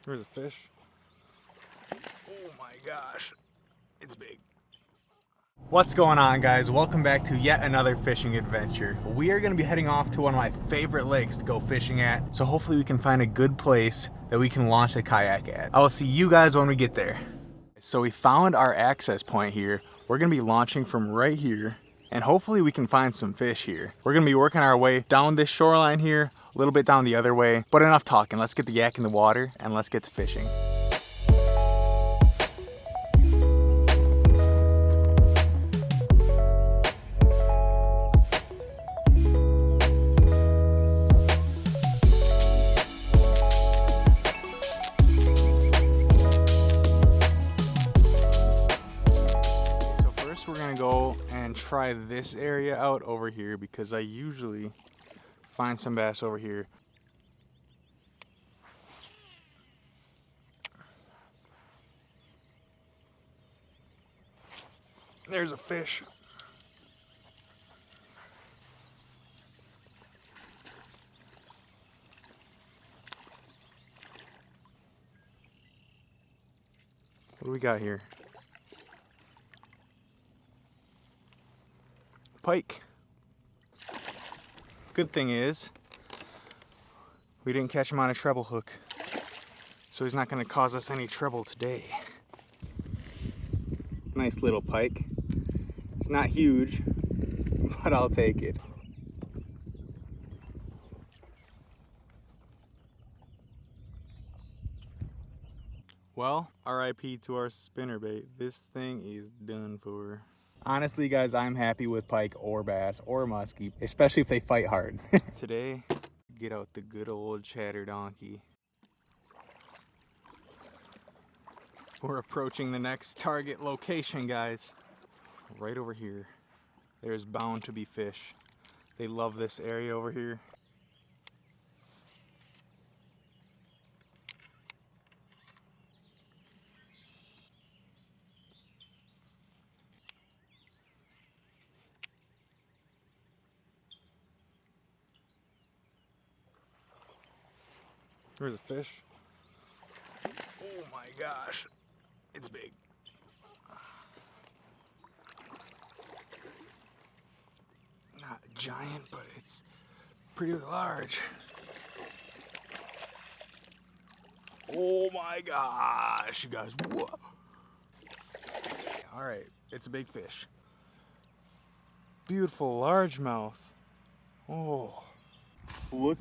There's a fish. Oh my gosh, it's big. What's going on, guys? Welcome back to yet another fishing adventure. We are going to be heading off to one of my favorite lakes to go fishing at, so hopefully we can find a good place that we can launch the kayak at. I will see you guys when we get there. So we found our access point here. We're going to be launching from right here, and hopefully we can find some fish here. We're going to be working our way down this shoreline here, a little bit down the other way, but enough talking. Let's get the yak in the water and let's get to fishing. We're gonna go and try this area out over here because I usually find some bass over here. There's a fish. What do we got here? Pike. Good thing is we didn't catch him on a treble hook, so he's not going to cause us any trouble today. Nice little pike. It's not huge, but I'll take it. Well, RIP to our spinnerbait. This thing is done for. Honestly, guys, I'm happy with pike or bass or muskie, especially if they fight hard. Today, get out the good old chatter donkey. We're approaching the next target location, guys. Right over here. There's bound to be fish. They love this area over here. There's a fish. Oh my gosh, it's big. Not giant, but it's pretty large. Oh my gosh, you guys, whoa. All right, it's a big fish. Beautiful largemouth. Oh, look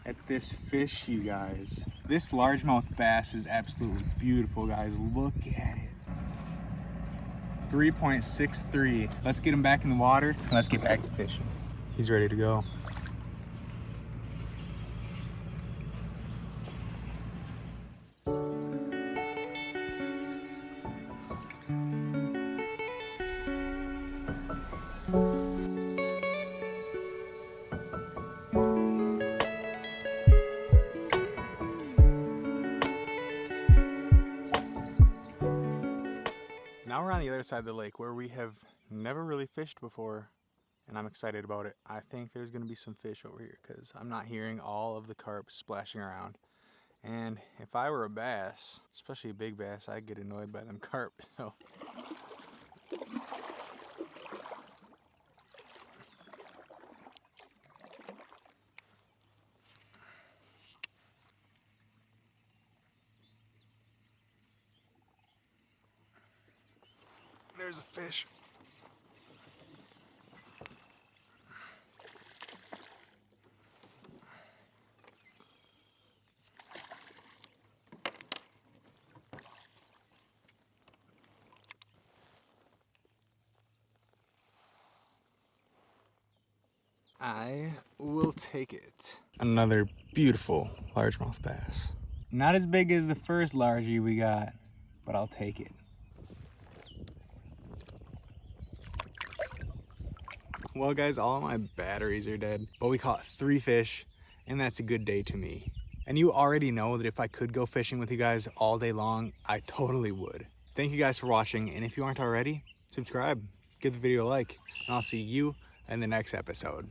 at this fish, you guys. This largemouth bass is absolutely beautiful, guys. Look at it. 3.63. Let's get him back in the water and let's get back to fishing. He's ready to go. Now we're on the other side of the lake where we have never really fished before, and I'm excited about it. I think there's going to be some fish over here because I'm not hearing all of the carp splashing around. And if I were a bass, especially a big bass, I'd get annoyed by them carp. So there's a fish. I will take it. Another beautiful largemouth bass. Not as big as the first largie we got, but I'll take it. Well, guys, all of my batteries are dead, but we caught 3 fish, and that's a good day to me. And you already know that if I could go fishing with you guys all day long, I totally would. Thank you guys for watching, and if you aren't already, subscribe, give the video a like, and I'll see you in the next episode.